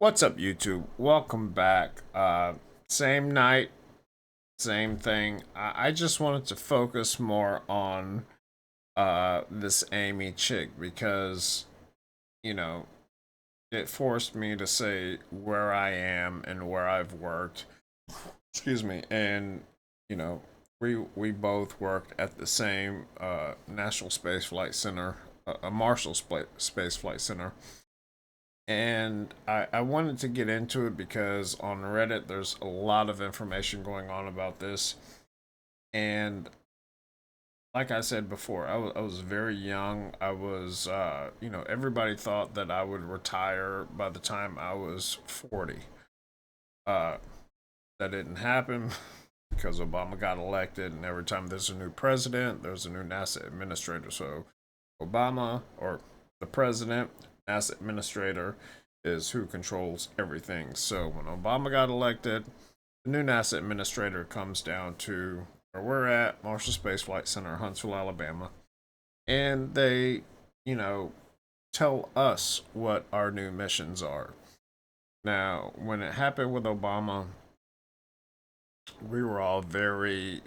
What's up, YouTube? Welcome back. Same night, same thing. I just wanted to focus more on this Amy chick because, you know, it forced me to say where I am and where I've worked. Excuse me. And, you know, we both worked at the same National Space Flight Center, a Marshall Space Flight Center. And I wanted to get into it because on Reddit there's a lot of information going on about this. And like I said before, I was very young. Everybody thought that I would retire by the time I was 40. Uh, that didn't happen because Obama got elected, and every time there's a new president, there's a new NASA administrator. So Obama, or the president, NASA administrator, is who controls everything. So when Obama got elected, the new NASA administrator comes down to where we're at, Marshall Space Flight Center, Huntsville, Alabama, and they, you know, tell us what our new missions are. Now, when it happened with Obama, we were all very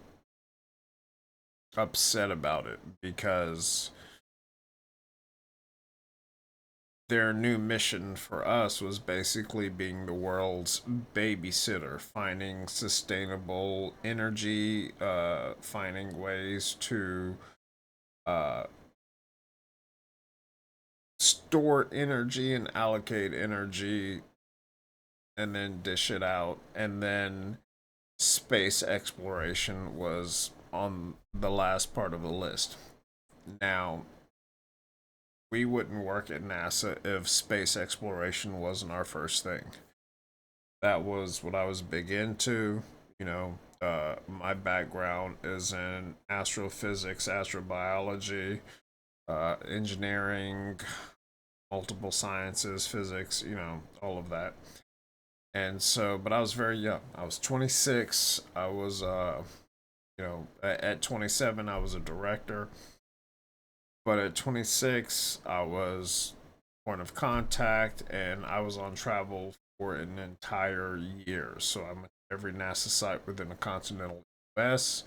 upset about it because their new mission for us was basically being the world's babysitter, finding sustainable energy, finding ways to uh, store energy and allocate energy and then dish it out. And then space exploration was on the last part of the list. Now, we wouldn't work at NASA if space exploration wasn't our first thing. That was what I was big into. My background is in astrophysics, astrobiology, engineering, multiple sciences, physics, all of that. And so, but I was very young. I was 26. I was, at 27, I was a director. But at 26, I was point of contact, and I was on travel for an entire year. So I'm at every NASA site within the continental US,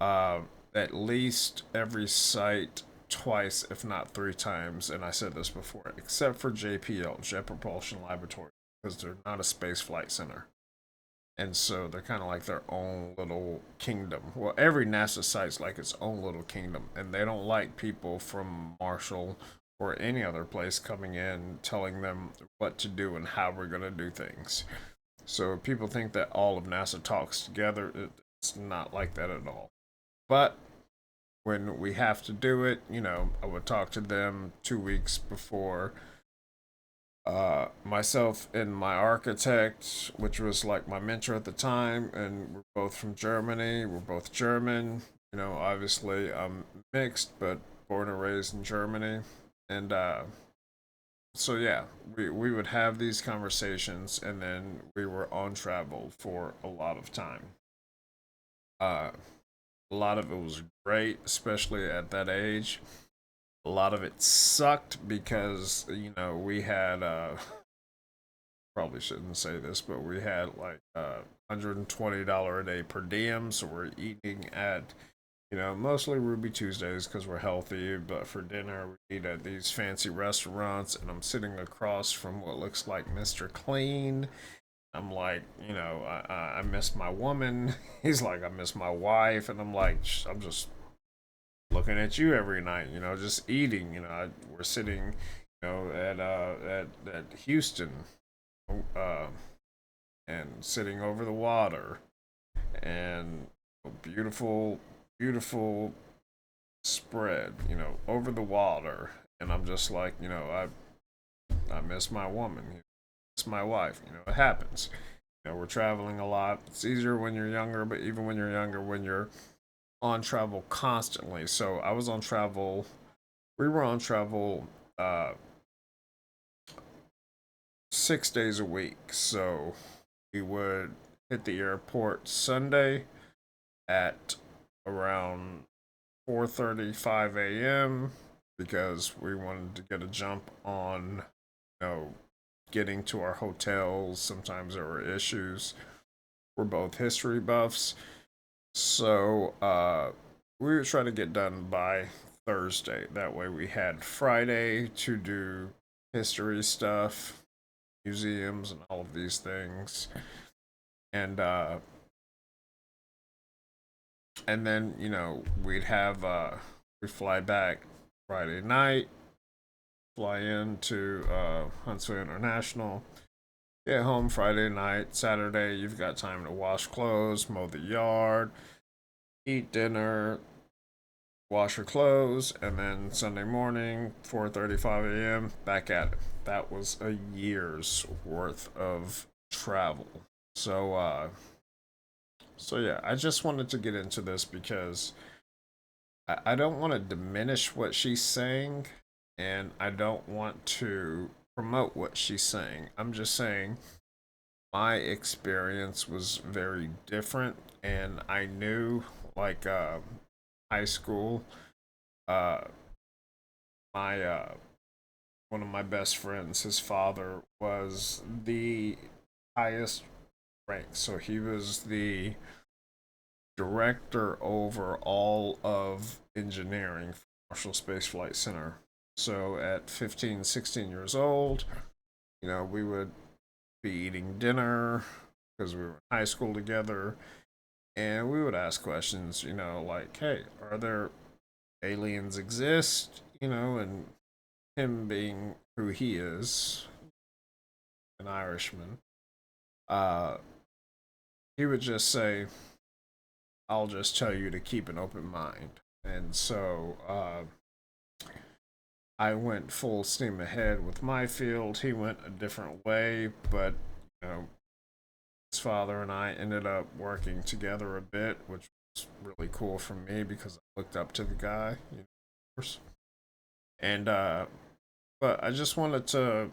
uh, at least every site twice, if not three times. And I said this before, except for JPL, Jet Propulsion Laboratory, because they're not a space flight center. And so they're kind of like their own little kingdom. Well, every NASA site's like its own little kingdom, and they don't like people from Marshall or any other place coming in telling them what to do and how we're going to do things. So people think that all of NASA talks together. It's not like that at all. But when we have to do it, I would talk to them 2 weeks before. Myself and my architect, which was like my mentor at the time, and we're both from Germany. We're both German. Obviously I'm mixed, but born and raised in Germany. And so yeah, we would have these conversations, and then we were on travel for a lot of time. Uh, a lot of it was great, especially at that age. A lot of it sucked because we had probably shouldn't say this, but we had like $120 a day per diem, so we're eating at mostly Ruby Tuesdays because we're healthy, but for dinner we eat at these fancy restaurants, and I'm sitting across from what looks like Mr. Clean. I'm like, I miss my woman. He's like, I miss my wife, and I'm like, I'm just looking at you every night, just eating. We're sitting, at Houston, uh, and sitting over the water, and beautiful, beautiful spread, over the water. And I'm just like, I miss my woman, miss my wife. It happens. We're traveling a lot. It's easier when you're younger, but even when you're younger, when you're on travel constantly. So I was on travel. We were on travel 6 days a week. So we would hit the airport Sunday at around 4:35 a.m. because we wanted to get a jump on, you know, getting to our hotels. Sometimes there were issues. We're both history buffs, so we were trying to get done by Thursday. That way, we had Friday to do history stuff, museums, and all of these things, and and then we'd have we fly back Friday night, fly into Huntsville International, get home Friday night. Saturday, you've got time to wash clothes, mow the yard, eat dinner, wash your clothes, and then Sunday morning, 4:35 a.m., back at it. That was a year's worth of travel. So so yeah, I just wanted to get into this because I don't want to diminish what she's saying, and I don't want to promote what she's saying. I'm just saying my experience was very different, and I knew, like, high school, uh, my one of my best friends, his father was the highest rank, so he was the director over all of engineering for Marshall Space Flight Center. So at 15, 16 years old, we would be eating dinner because we were in high school together, and we would ask questions, like, hey, are there aliens exist? And him being who he is, an Irishman, uh, he would just say, I'll just tell you to keep an open mind. And so I went full steam ahead with my field. He went a different way, but his father and I ended up working together a bit, which was really cool for me because I looked up to the guy, of course. And but I just wanted to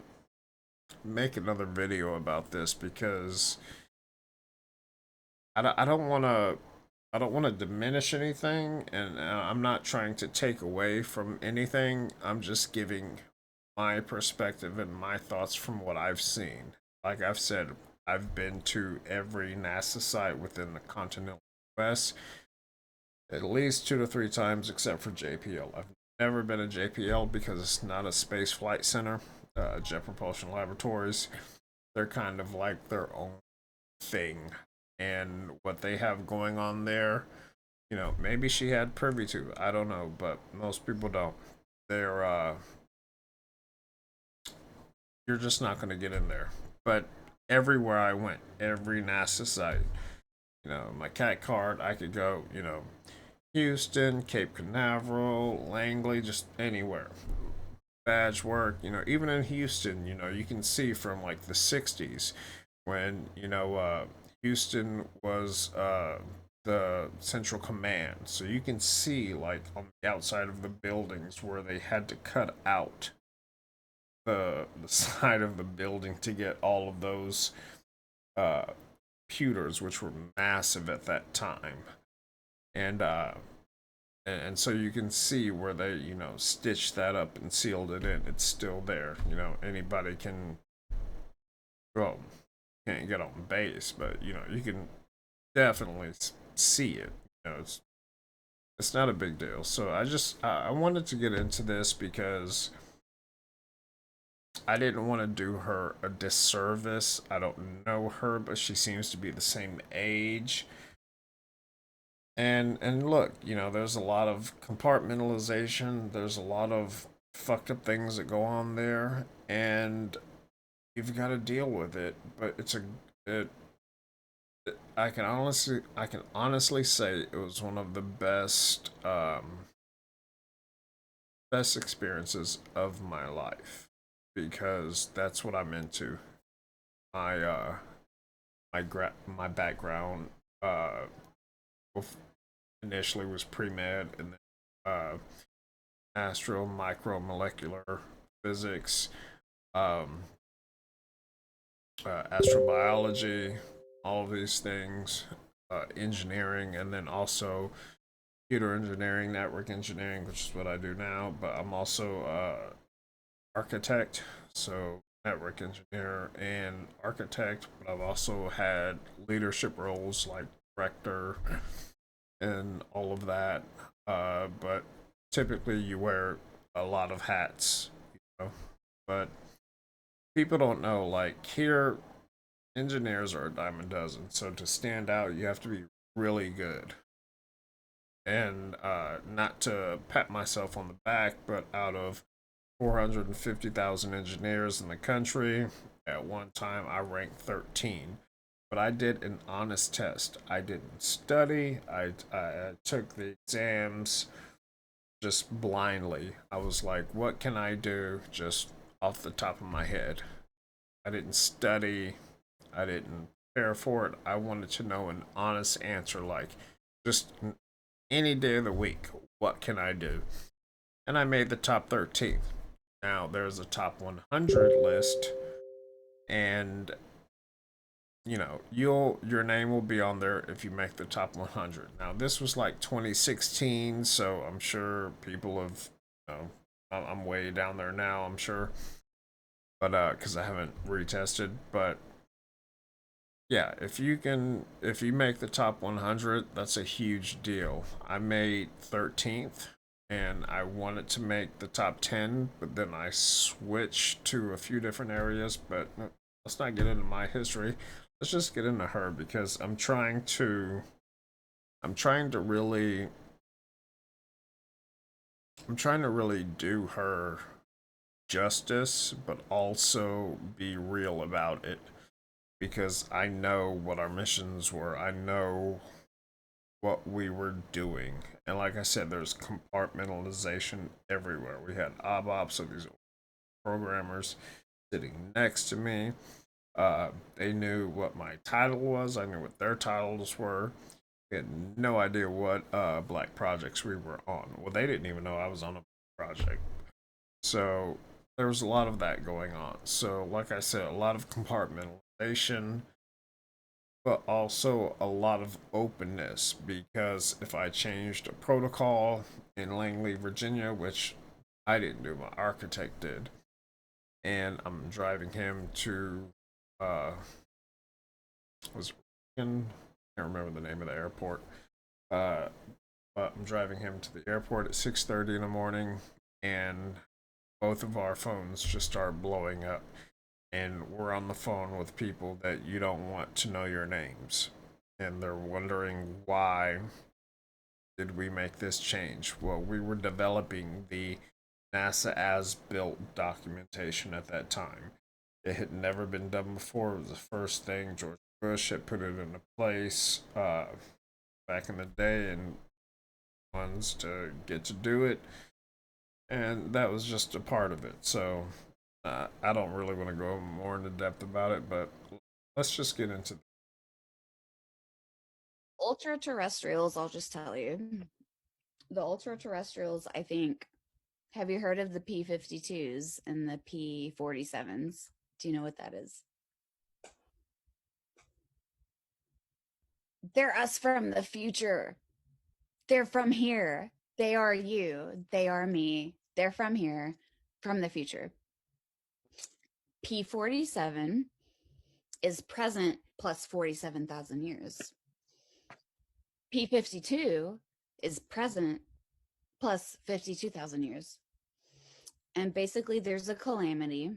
make another video about this because I don't want to diminish anything, and I'm not trying to take away from anything. I'm just giving my perspective and my thoughts from what I've seen. Like I've said, I've been to every NASA site within the continental US at least 2 to 3 times, except for JPL. I've never been to JPL because it's not a space flight center. Jet Propulsion Laboratories, they're kind of like their own thing, and what they have going on there, maybe she had privy to. I don't know, but most people don't. They're you're just not going to get in there. But everywhere I went, every NASA site, my cat card, I could go, Houston, Cape Canaveral, Langley, just anywhere. Badge work, even in Houston, you can see from like the 60s when, Houston was the central command. So you can see, like, on the outside of the buildings where they had to cut out the side of the building to get all of those uh, computers, which were massive at that time. And so you can see where they stitched that up and sealed it in. It's still there. Anybody can, well, can't get on base, but you can definitely see it. It's not a big deal. So I wanted to get into this because I didn't want to do her a disservice. I don't know her, but she seems to be the same age. And look, there's a lot of compartmentalization. There's a lot of fucked up things that go on there, and you've got to deal with it. But I can honestly say it was one of the best experiences of my life because that's what I'm into. My my background initially was pre-med, and then astro micromolecular physics, um, astrobiology, all of these things, engineering, and then also computer engineering, network engineering, which is what I do now. But I'm also architect, so network engineer and architect, but I've also had leadership roles like director and all of that. But typically, you wear a lot of hats, you know. But people don't know, like, here, engineers are a dime a dozen. So to stand out, you have to be really good. And not to pat myself on the back, but out of 450,000 engineers in the country, at one time I ranked 13. But I did an honest test. I didn't study. I took the exams just blindly. I was like, what can I do just off the top of my head? I didn't study. I didn't prepare for it. I wanted to know an honest answer, like just any day of the week, what can I do? And I made the top 13th. Now there's a top 100 list, and your name will be on there if you make the top 100. Now this was like 2016, so I'm sure people have, you know, I'm way down there now, I'm sure, but because I haven't retested, but yeah, if you make the top 100, that's a huge deal. I made 13th, and I wanted to make the top 10, but then I switched to a few different areas. But let's not get into my history. Let's just get into her because I'm trying to really, I'm trying to really do her justice, but also be real about it because I know what our missions were. I know what we were doing. And like I said, there's compartmentalization everywhere. We had obops, so these programmers sitting next to me. They knew what my title was. I knew what their titles were. They had no idea what black projects we were on. Well, they didn't even know I was on a project. So there was a lot of that going on. So, like I said, a lot of compartmentalization, but also a lot of openness because if I changed a protocol in Langley, Virginia, which I didn't do, my architect did, and I'm driving him to was I can't remember the name of the airport, uh, but I'm driving him to the airport at 6:30 in the morning, and both of our phones just start blowing up, and we're on the phone with people that you don't want to know your names, and they're wondering why did we make this change. Well, we were developing the NASA as built documentation at that time. It had never been done before. It was the first thing. George Bush had put it into place back in the day, and ones to get to do it, and that was just a part of it. So I don't really want to go more into depth about it, but let's just get into. Ultra terrestrials, I'll just tell you. The ultra terrestrials, I think, have you heard of the P-52s and the P-47s? Do you know what that is? They're us from the future. They're from here. They are you. They are me. They're from here, from the future. P-47 is present plus 47,000 years. P-52 is present plus 52,000 years. And basically, there's a calamity,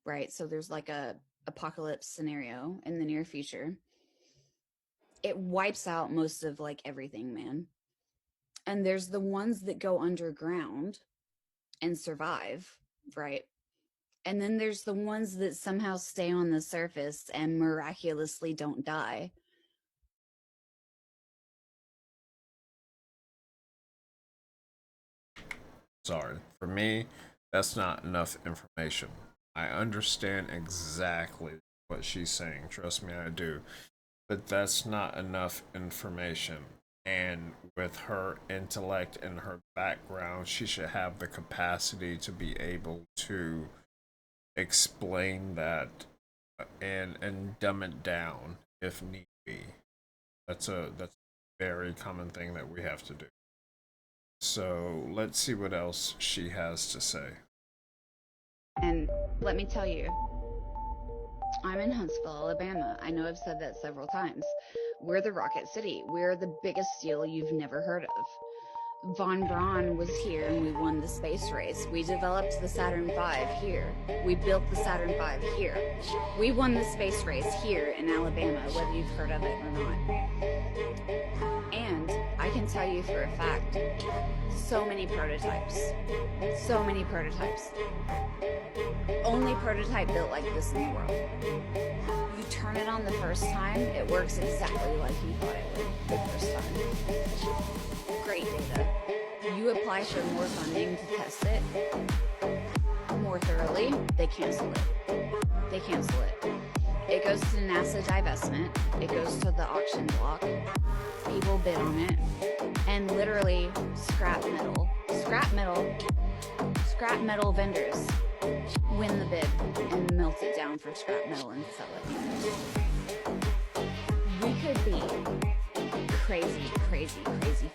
right? So there's like a apocalypse scenario in the near future. It wipes out most of like everything, man. And there's the ones that go underground and survive, right? And then there's the ones that somehow stay on the surface and miraculously don't die. Sorry, for me, that's not enough information. I understand exactly what she's saying. Trust me, I do. But that's not enough information. And with her intellect and her background, she should have the capacity to be able to explain that and dumb it down if need be. That's a very common thing that we have to do. So let's see what else she has to say. And let me tell you, I'm in Huntsville, Alabama. I know I've said that several times. We're the Rocket City. We're the biggest steal you've never heard of. Von Braun was here and we won the space race. We developed the Saturn V here. We built the Saturn V here. We won the space race here in Alabama, whether you've heard of it or not. And I can tell you for a fact, so many prototypes. So many prototypes. Only prototype built like this in the world. You turn it on the first time, it works exactly like you thought it would the first time. Great data. You apply for more funding to test it more thoroughly, they cancel it. They cancel it. It goes to NASA divestment. It goes to the auction block. People bid on it. And literally scrap metal vendors win the bid and melt it down for scrap metal and sell it. We could be crazy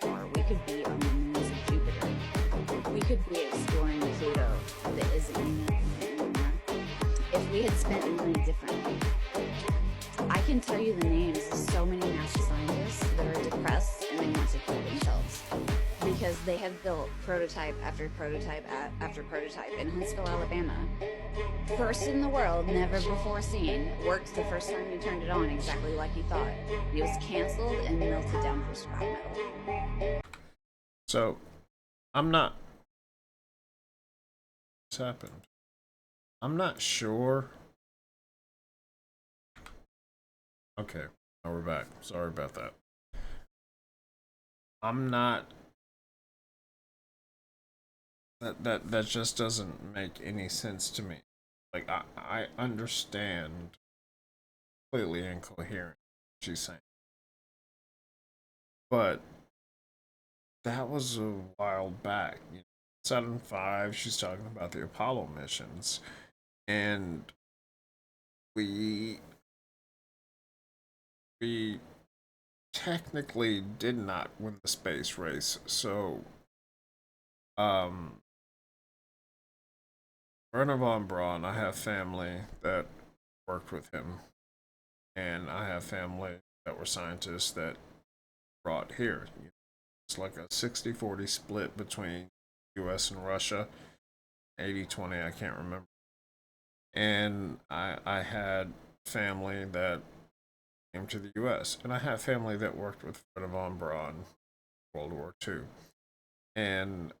far. We could be on the moons of Jupiter. We could be exploring Pluto that isn't anymore if we had spent money differently. I can tell you the names of so many NASA scientists that are depressed and they want to kill themselves because they have built prototype after prototype after prototype in Huntsville, Alabama. First in the world, never before seen, worked the first time you turned it on exactly like you thought. It was canceled and melted down for scrap metal. So, I'm not. What's happened? I'm not sure. Okay, now we're back. Sorry about that. I'm not. That just doesn't make any sense to me. Like I understand completely incoherent what she's saying, but that was a while back. You know, Saturn V. She's talking about the Apollo missions, and we we technically did not win the space race. So, um, Werner von Braun, I have family that worked with him, and I have family that were scientists that brought here. It's like a 60-40 split between US and Russia, 80-20, I can't remember. And I had family that came to the US, and I have family that worked with Werner von Braun in World War II. And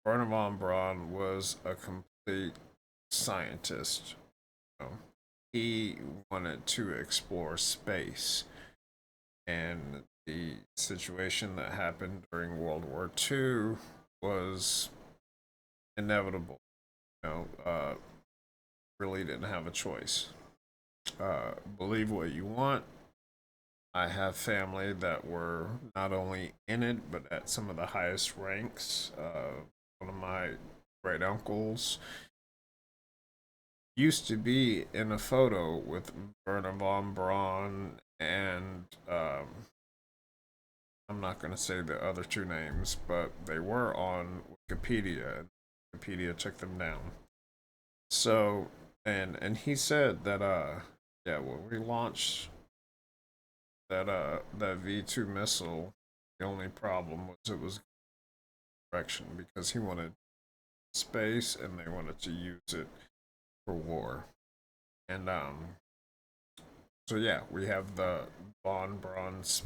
Werner von Braun was a complete scientist. You know, he wanted to explore space, and the situation that happened during World War II was inevitable. You know, really didn't have a choice. Believe what you want. I have family that were not only in it, but at some of the highest ranks. One of my great uncles used to be in a photo with Werner von Braun and I'm not going to say the other two names, but they were on Wikipedia. Wikipedia took them down. So, and he said that yeah, when we launched that V2 missile, the only problem was it was direction because he wanted space and they wanted to use it for war. And so yeah, we have the Von Braun's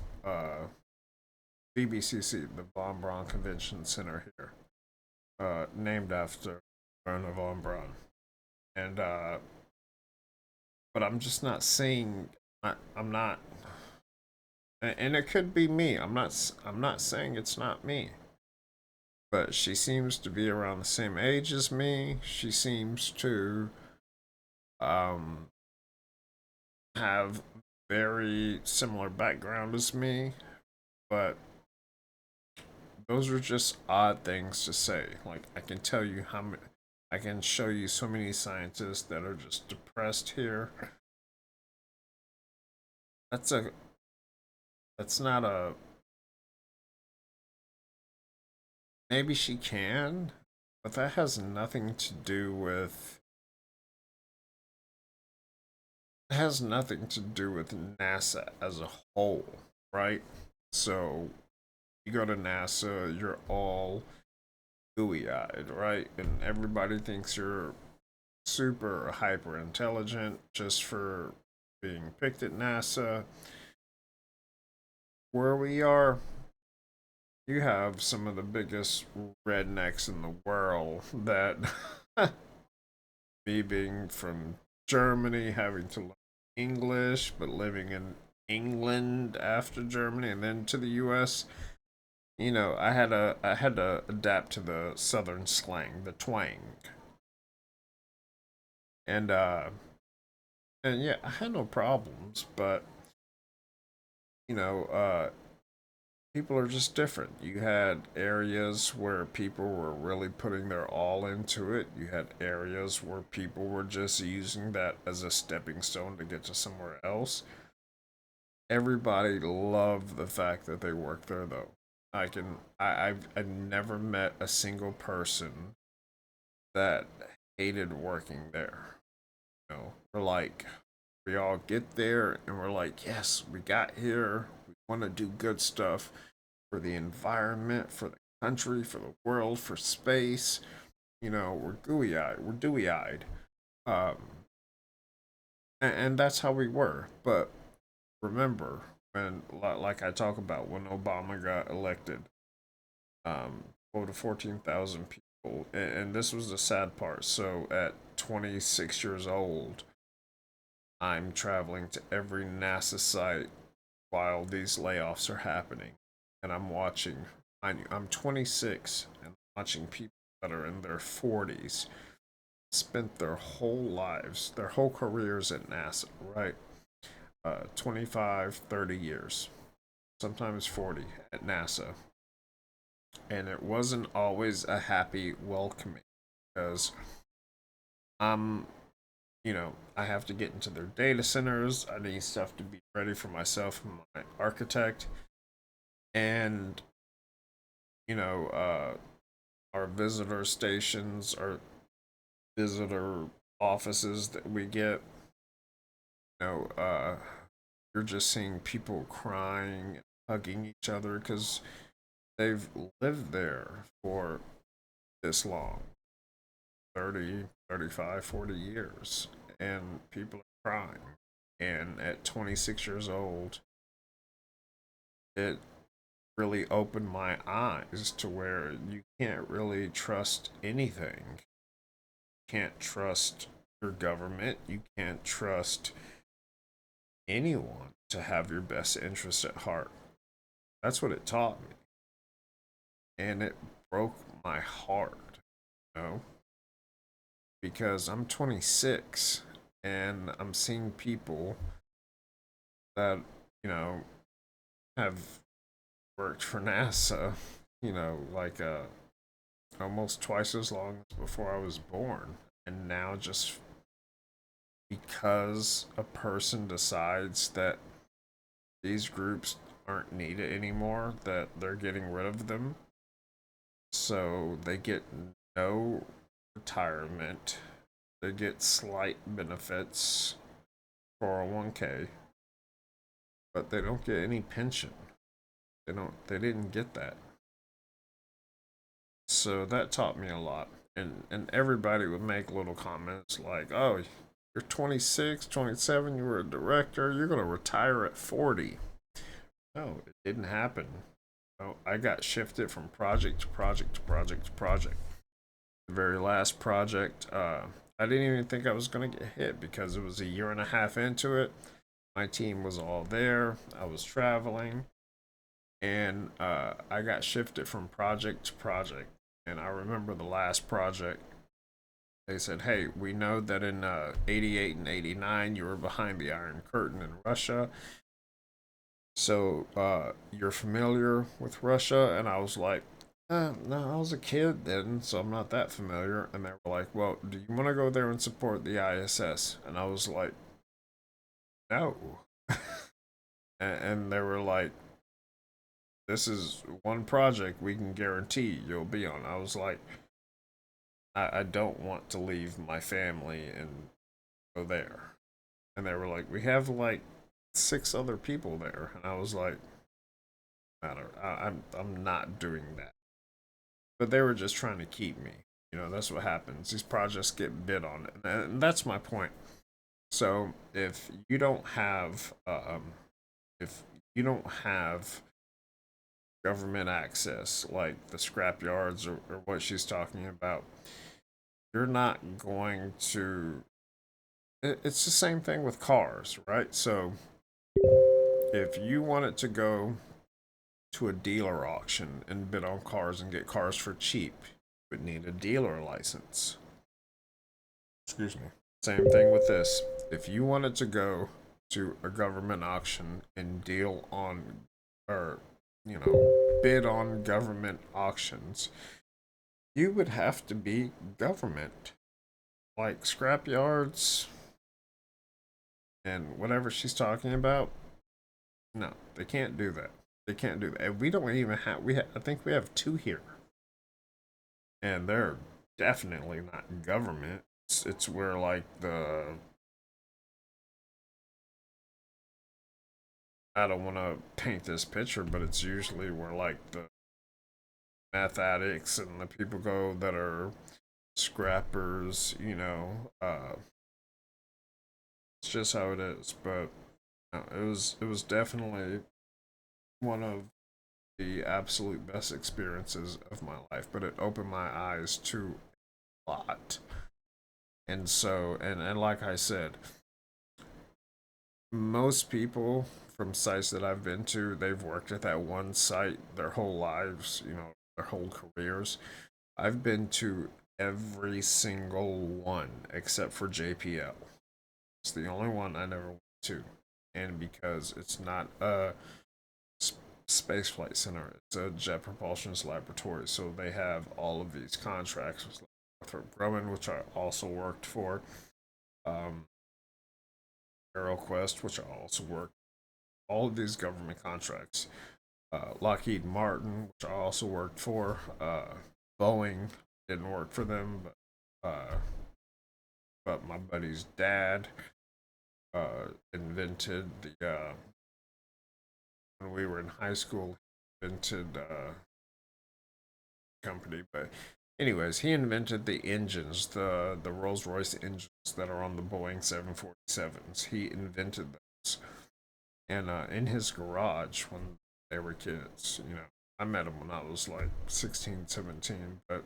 VBCC, the Von Braun Convention Center here, named after Werner von Braun. And but I'm just not seeing. I'm not, and it could be me. I'm not. I'm not saying it's not me. But she seems to be around the same age as me. She seems to um, have very similar background as me. But those are just odd things to say. Like I can tell you how many. I can show you so many scientists that are just depressed here. That's a. That's not a. Maybe she can, but that has nothing to do with has nothing to do with NASA as a whole, right? So you go to NASA, you're all gooey eyed, right? And everybody thinks you're super hyper intelligent just for being picked at NASA. Where we are, you have some of the biggest rednecks in the world that me being from Germany, having to learn English, but living in England after Germany and then to the US, I had to adapt to the southern slang, the twang. And yeah, I had no problems, but you know, people are just different. You had areas where people were really putting their all into it. You had areas where people were just using that as a stepping stone to get to somewhere else. Everybody loved the fact that they worked there, though. I've never met a single person that hated working there. We're like, we all get there and we're like, yes, we got here. We want to do good stuff for the environment, for the country, for the world, for space. We're gooey eyed, we're dewy eyed. Um, and that's how we were. But remember, when, like I talk about, when Obama got elected, over 14,000 people, and this was the sad part. So at 26 years old, I'm traveling to every NASA site while these layoffs are happening. And I'm watching, I'm 26 and watching people that are in their 40s spent their whole lives, their whole careers at NASA, right? 25, 30 years, sometimes 40 at NASA. And it wasn't always a happy welcoming because I'm I have to get into their data centers. I need stuff to be ready for myself and my architect. And, you know, our visitor stations, our visitor offices that we get, you know, uh, you're just seeing people crying, hugging each other because they've lived there for this long 30, 35, 40 years. And people are crying. And at 26 years old, it really opened my eyes to where you can't really trust anything. You can't trust your government. You can't trust anyone to have your best interests at heart. That's what it taught me. And it broke my heart, you know, because I'm 26 and I'm seeing people that, you know, have worked for NASA, like almost twice as long as before I was born. And now, just because a person decides that these groups aren't needed anymore, that they're getting rid of them, so they get no retirement, they get slight benefits, 401k, but they don't get any pension. They didn't get that. So that taught me a lot. And everybody would make little comments like, "Oh, you're 26, 27, you were a director, you're going to retire at 40." No, it didn't happen. No, I got shifted from project to project to project to project. The very last project, I didn't even think I was going to get hit because it was a year and a half into it. My team was all there. I was traveling, and I got shifted from project to project. And I remember the last project, they said, "Hey, we know that in 88 and 89 you were behind the Iron Curtain in Russia. So you're familiar with Russia?" And I was like, "No, I was a kid then, so I'm not that familiar." And they were like, "Well, do you want to go there and support the ISS?" And I was like, "No." And they were like, "This is one project we can guarantee you'll be on." I was like, I don't want to leave my family and go there. And they were like, we have like 6 other people there. And I was like, I'm not doing that. But they were just trying to keep me. You know, that's what happens. These projects get bid on, and that's my point. So if you don't have government access like the scrap yards or what she's talking about, you're not going to. It's the same thing with cars, right? So if you wanted to go to a dealer auction and bid on cars and get cars for cheap, you would need a dealer license. Excuse me. Same thing with this. If you wanted to go to a government auction and deal on, or, bid on government auctions, you would have to be government. Like scrap yards and whatever she's talking about. No, they can't do that. They can't do that. And we don't even have, I think we have 2 here. And they're definitely not government. It's where like I don't want to paint this picture, but it's usually where like the meth addicts and the people go that are scrappers, it's just how it is. But no, it was definitely one of the absolute best experiences of my life, but it opened my eyes to a lot. And so, and like I said, most people from sites that I've been to, they've worked at that one site their whole lives, their whole careers. I've been to every single one except for JPL. It's the only one I never went to. And because it's not a space flight center, it's a jet propulsion laboratory. So they have all of these contracts with Northrop Grumman, which I also worked for. Um, AeroQuest, which I also worked. All of these government contracts. Lockheed Martin, which I also worked for. Boeing didn't work for them, but my buddy's dad invented the when we were in high school. Invented company, but anyways, he invented the engines, the Rolls Royce engines that are on the Boeing 747s. He invented those, and in his garage when they were kids, I met him when I was like 16, 17. But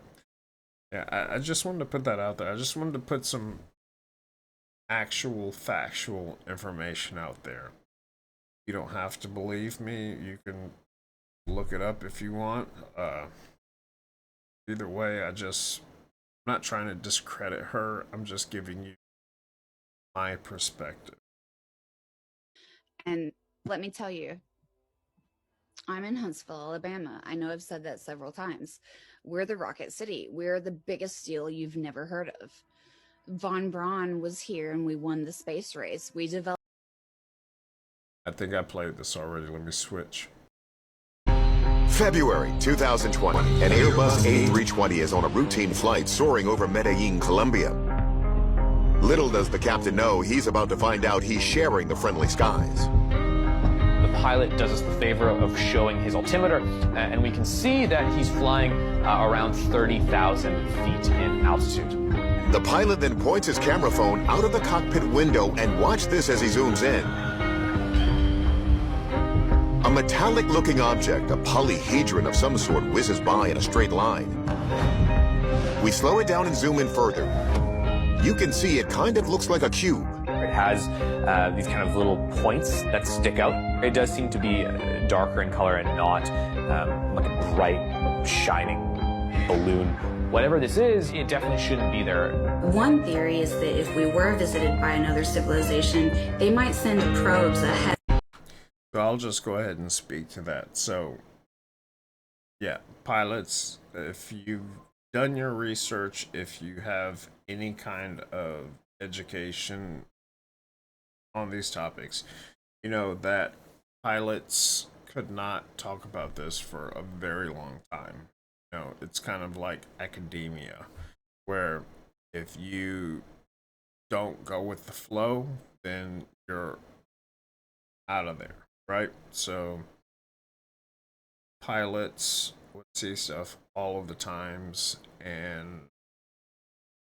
yeah, I just wanted to put that out there. I just wanted to put some actual factual information out there. You don't have to believe me. You can look it up if you want. Either way, I'm not trying to discredit her. I'm just giving you my perspective. And let me tell you, I'm in Huntsville, Alabama. I know I've said that several times. We're the Rocket City. We're the biggest deal you've never heard of. Von Braun was here and we won the space race. We developed. I think I played this already. Let me switch. February 2020, an Airbus A320 is on a routine flight soaring over Medellin, Colombia. Little does the captain know he's about to find out he's sharing the friendly skies. The pilot does us the favor of showing his altimeter, and we can see that he's flying around 30,000 feet in altitude. The pilot then points his camera phone out of the cockpit window, and watch this as he zooms in. A metallic-looking object, a polyhedron of some sort, whizzes by in a straight line. We slow it down and zoom in further. You can see it kind of looks like a cube. It has these kind of little points that stick out. It does seem to be darker in color and not like a bright, shining balloon. Whatever this is, it definitely shouldn't be there. One theory is that if we were visited by another civilization, they might send probes ahead. So I'll just go ahead and speak to that. So, yeah, pilots, if you've done your research, if you have any kind of education on these topics, you know that pilots could not talk about this for a very long time. It's kind of like academia, where if you don't go with the flow, then you're out of there, right? So pilots would see stuff all of the times, and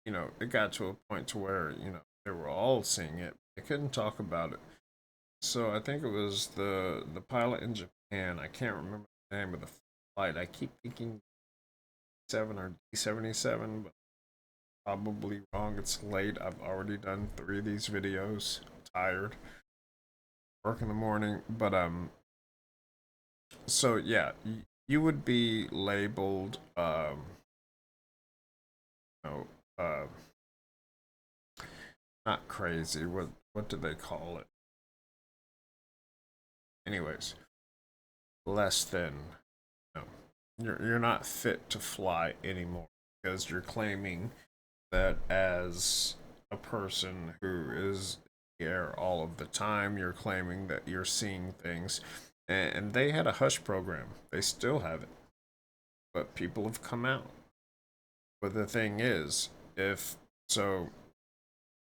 it got to a point to where they were all seeing it. They couldn't talk about it. So I think it was the pilot in Japan. I can't remember the name of the flight. I keep thinking 7 or D77, but probably wrong. It's late. I've already done 3 of these videos. I'm tired. Work in the morning, but so yeah, you would be labeled know, uh, not crazy. What do they call it? Anyways, less than. No, you're not fit to fly anymore because you're claiming that as a person who is in the air all of the time, you're claiming that you're seeing things, and they had a hush program. They still have it, but people have come out. But the thing is, if so,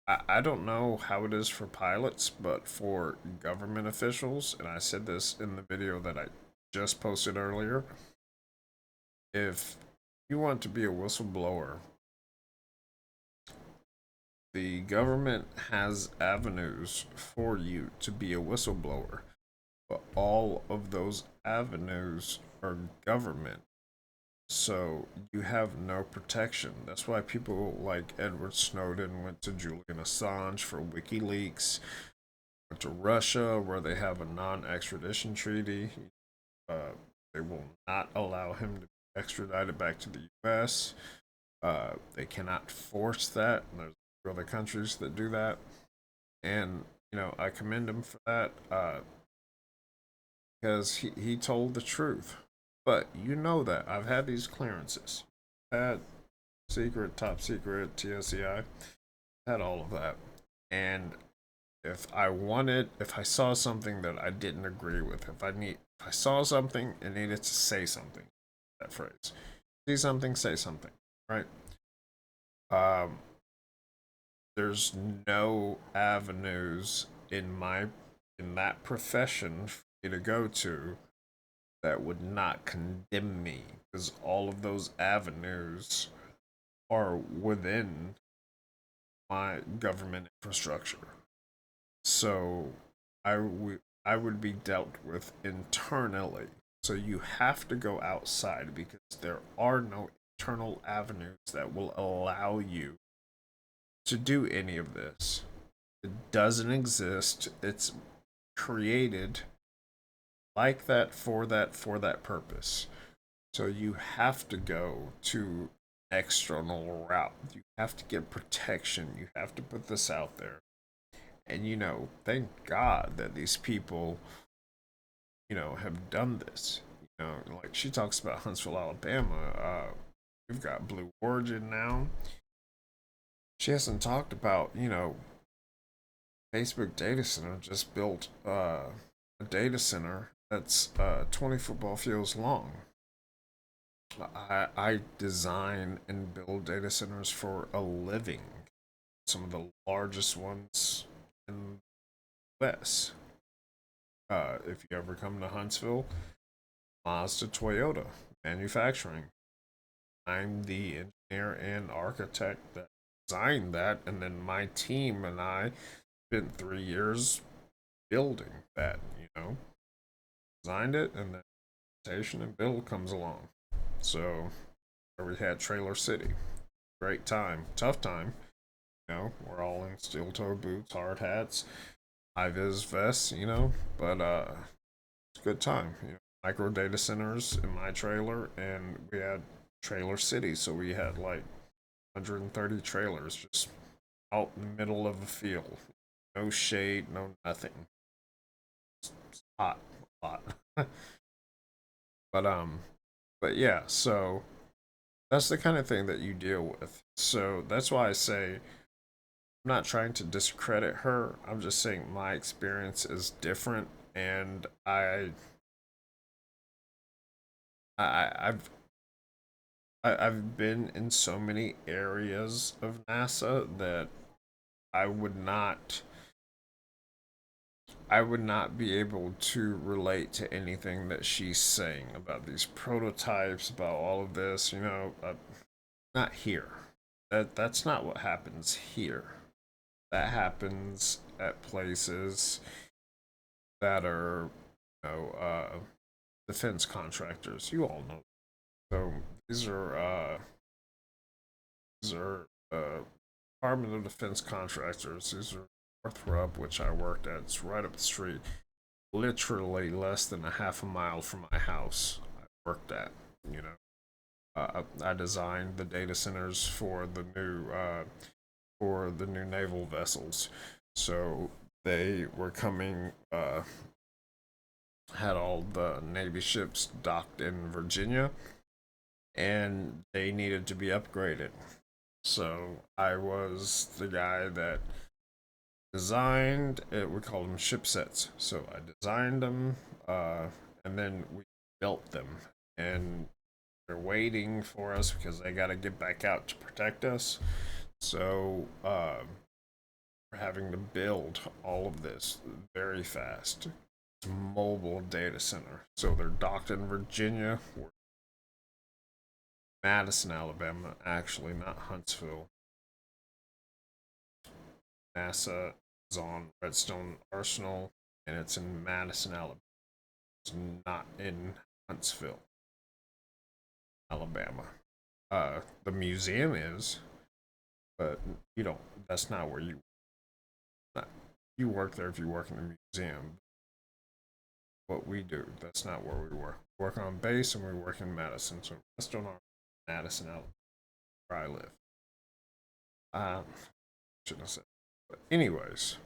I don't know how it is for pilots, but for government officials, and I said this in the video that I just posted earlier, if you want to be a whistleblower, the government has avenues for you to be a whistleblower, but all of those avenues are government. So you have no protection. That's why people like Edward Snowden went to Julian Assange for WikiLeaks, went to Russia where they have a non-extradition treaty. They will not allow him to be extradited back to the U.S. They cannot force that. And there's other countries that do that, and I commend him for that because he told the truth. But that I've had these clearances, had secret, top secret, TSCI, had all of that, and if I saw something that I didn't agree with, if I saw something and needed to say something, that phrase, see something, say something, right? Um, there's no avenues in that profession for me to go to that would not condemn me, because all of those avenues are within my government infrastructure. So I would be dealt with internally. So you have to go outside because there are no internal avenues that will allow you to do any of this. It doesn't exist. It's created like that for that purpose. So you have to go to external route. You have to get protection. You have to put this out there. And thank God that these people, have done this. Like she talks about Huntsville, Alabama. We've got Blue Origin now. She hasn't talked about, Facebook data center just built a data center that's 20 football fields long. I design and build data centers for a living. Some of the largest ones in the US. If you ever come to Huntsville, Mazda Toyota manufacturing. I'm the engineer and architect that designed that, and then my team and I spent 3 years building that. Designed it, and then station and build comes along. So we had Trailer City, great time, tough time. We're all in steel toe boots, hard hats, high vis vests. But it's a good time. Micro data centers in my trailer, and we had Trailer City, so we had like 130 trailers just out in the middle of a field. No shade, no nothing. It's hot, hot. but but yeah, so that's the kind of thing that you deal with. So that's why I say I'm not trying to discredit her. I'm just saying my experience is different, and I've I've been in so many areas of NASA that I would not I would not be able to relate to anything that she's saying about these prototypes, about all of this, not here. That's not what happens here. That happens at places that are, you know, defense contractors. You all know. So these are Department of Defense contractors. These are Northrop, which I worked at. It's right up the street, literally less than a half a mile from my house. I worked at. You know, I designed the data centers for the new naval vessels. So they were coming. Had all the Navy ships docked in Virginia, and they needed to be upgraded. So I was the guy that designed it. We call them ship sets. So I designed them, and then we built them, and they're waiting for us because they got to get back out to protect us. So we're having to build all of this very fast. It's a mobile data center. So they're docked in Virginia, Madison, Alabama, actually, not Huntsville. NASA is on Redstone Arsenal, and it's in Madison, Alabama. It's not in Huntsville, Alabama. The museum is, but you don't. That's not where not, you work there if you work in the museum. What we do, that's not where we work. We work on base, and we work in Madison. So Redstone Arsenal, Madison, Alabama, where I live. Shouldn't have said. But anyways,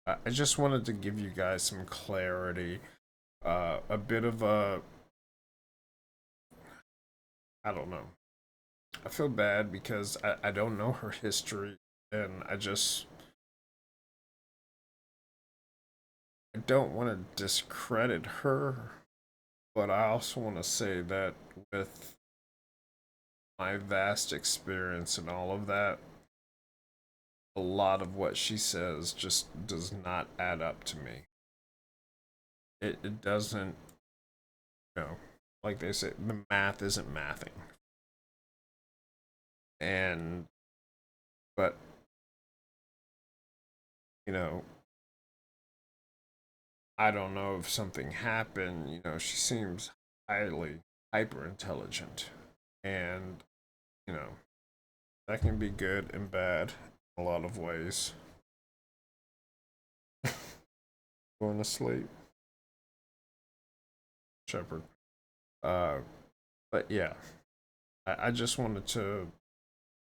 I just wanted to give you guys some clarity, a bit of a, I don't know. I feel bad because I don't know her history, and I don't want to discredit her, but I also want to say that with my vast experience and all of that, a lot of what she says just does not add up to me. It doesn't, you know, like they say, the math isn't mathing. And, but, you know, I don't know if something happened. She seems highly hyper intelligent. And, you know, that can be good and bad in a lot of ways. Going to sleep. Shepherd. Uh, but yeah, I just wanted to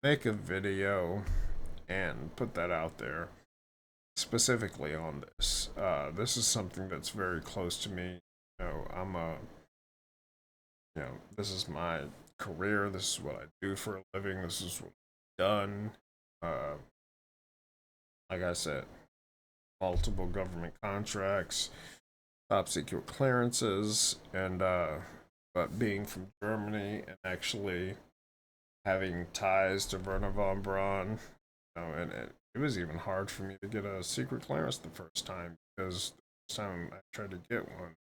make a video and put that out there specifically on this. This is something that's very close to me. This is my career. This is what I do for a living. This is what I've done. Uh, like I said, multiple government contracts, top secret clearances, and but being from Germany and actually having ties to Werner von Braun, and it was even hard for me to get a secret clearance the first time because the first time I tried to get one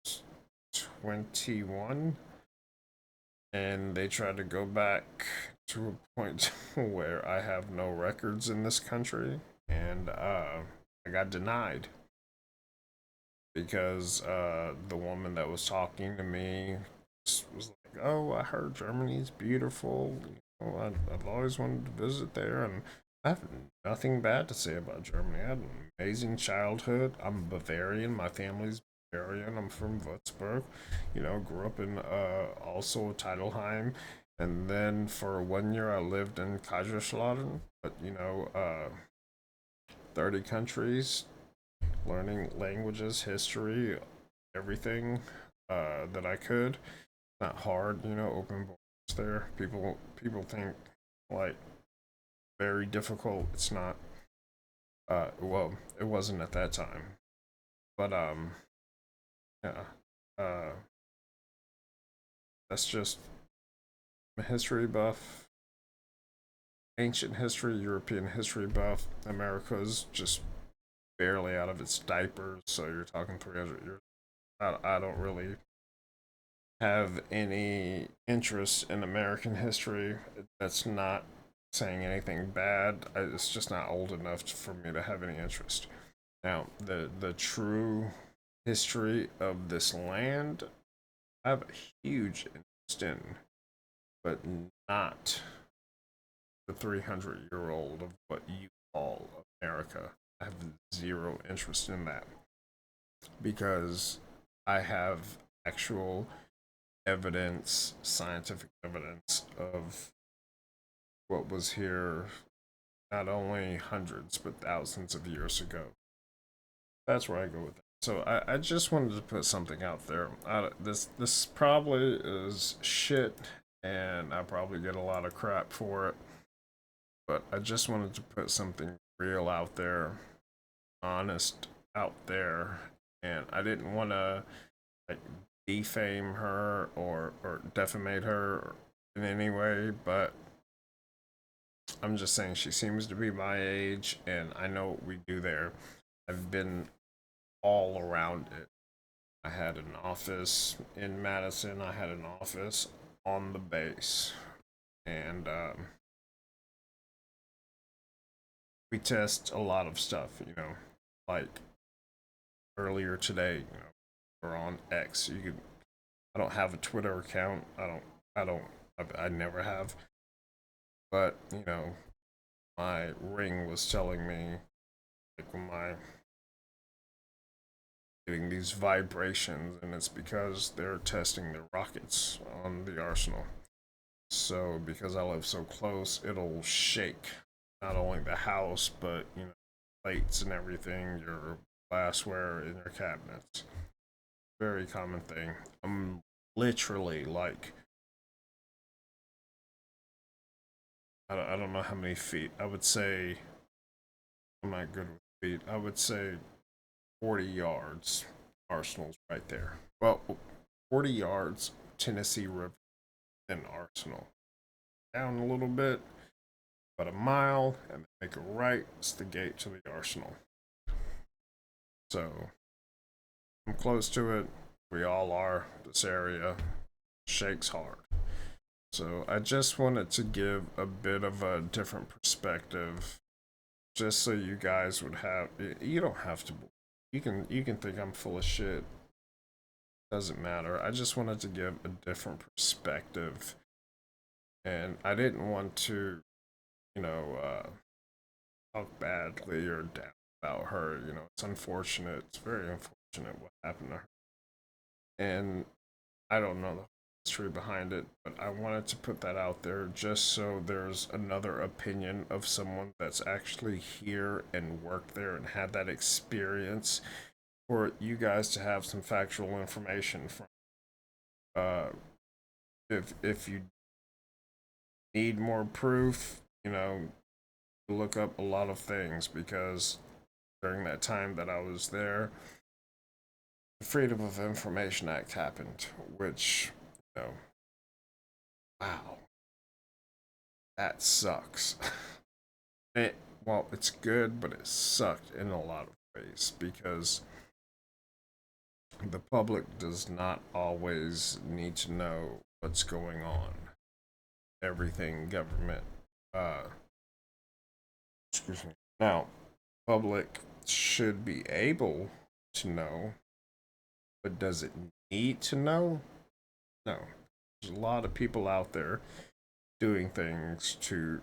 was 21, and they tried to go back to a point where I have no records in this country, and I got denied because the woman that was talking to me was like, "Oh, I heard Germany's beautiful. I've always wanted to visit there, and I have nothing bad to say about Germany. I had an amazing childhood. I'm Bavarian. My family's Bavarian. I'm from Würzburg. Grew up in also Teidelheim, and then for 1 year I lived in Kaiserslautern. But 30 countries, learning languages, history, everything that I could. Not hard, open borders there. People think like very difficult. It's not. Well, it wasn't at that time, but yeah. Uh, that's just a history buff, ancient history, European history buff. America's just barely out of its diapers, so you're talking 300 years. I don't really have any interest in American history. That's not saying anything bad. It's just not old enough for me to have any interest. Now, the true history of this land, I have a huge interest in, but not the 300-year-old of what you call America. I have zero interest in that because I have actual evidence, scientific evidence of what was here not only hundreds but thousands of years ago. That's where I go with that. So I just wanted to put something out there. This probably is shit, and I probably get a lot of crap for it. But I just wanted to put something real out there, honest out there, and I didn't want to like defame her or defamate her in any way, but I'm just saying she seems to be my age, and I know what we do there. I've been all around it. I had an office in Madison. I had an office on the base, and we test a lot of stuff. Like earlier today, we're on X. You could. I don't have a Twitter account. I never have. But my ring was telling me, like, when my getting these vibrations, and it's because they're testing the rockets on the arsenal. So because I live so close, it'll shake not only the house, but plates and everything, your glassware in your cabinets. Very common thing. I'm literally like, I don't know how many feet. I would say, I'm not good with feet. I would say 40 yards. Arsenal's right there. Well, 40 yards, Tennessee River, then Arsenal. Down a little bit, about a mile, and make a right. It's the gate to the Arsenal. So, I'm close to it. We all are. This area shakes hard. So, I just wanted to give a bit of a different perspective, just so you guys would have. You don't have to. You can think I'm full of shit. Doesn't matter. I just wanted to give a different perspective, and I didn't want to, talk badly or down about her. It's unfortunate. It's very unfortunate what happened to her, and I don't know the history behind it, but I wanted to put that out there just so there's another opinion of someone that's actually here and worked there and had that experience, for you guys to have some factual information from. Uh, if you need more proof, look up a lot of things, because during that time that I was there, the Freedom of Information Act happened, which, wow, that sucks. Well, it's good, but it sucked in a lot of ways, because the public does not always need to know what's going on. Everything government, excuse me. Now, public should be able to know, but does it need to know? No. There's a lot of people out there doing things to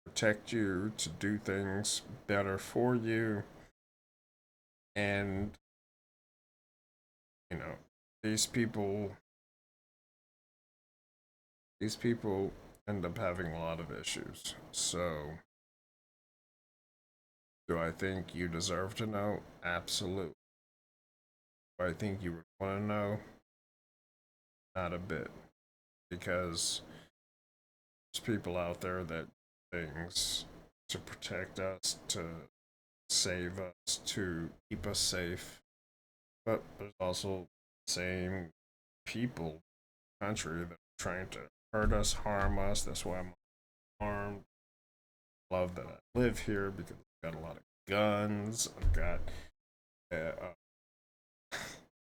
protect you, to do things better for you, and these people end up having a lot of issues. So, do I think you deserve to know? Absolutely. Do I think you would want to know? Not a bit. Because there's people out there that do things to protect us, to save us, to keep us safe. But there's also the same people, country, that are trying to hurt us, harm us. That's why I'm harmed. Love that I live here, because we've got a lot of guns. I've got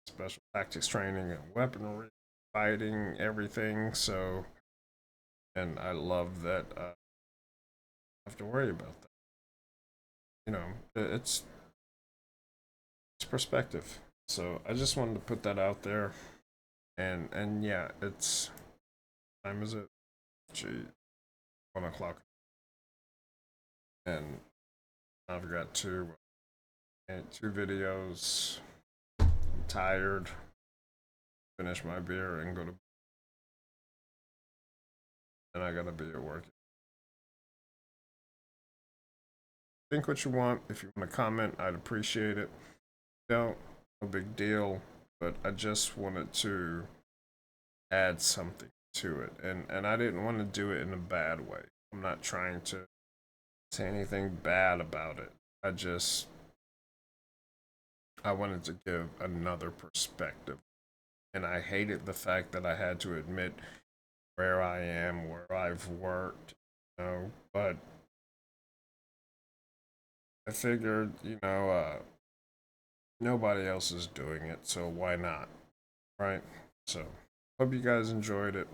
special tactics training and weaponry, fighting, everything. So, and I love that I don't have to worry about that. You know, it's perspective. So I just wanted to put that out there, and yeah, it's time is it? Gee, 1 o'clock, and I've got two videos. I'm tired. Finish my beer and go to. And I gotta be at work. Think what you want. If you want to comment, I'd appreciate it. Don't, no big deal. But I just wanted to add something to it, and I didn't want to do it in a bad way. I'm not trying to say anything bad about it. I wanted to give another perspective, and I hated the fact that I had to admit where I am, where I've worked, you know. But I figured, nobody else is doing it, so why not, right? So, hope you guys enjoyed it.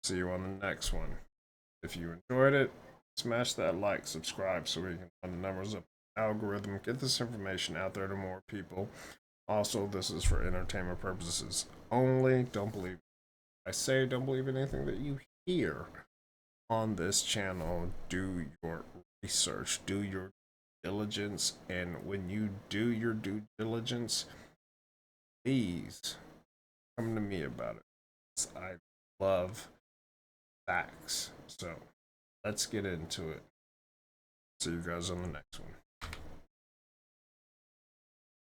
See you on the next one. If you enjoyed it, smash that like, subscribe so we can run the numbers up algorithm, get this information out there to more people. Also, this is for entertainment purposes only. Don't believe don't believe anything that you hear on this channel. Do your research, do your diligence, and when you do your due diligence, please come to me about it. I love facts. So let's get into it. See you guys on the next one.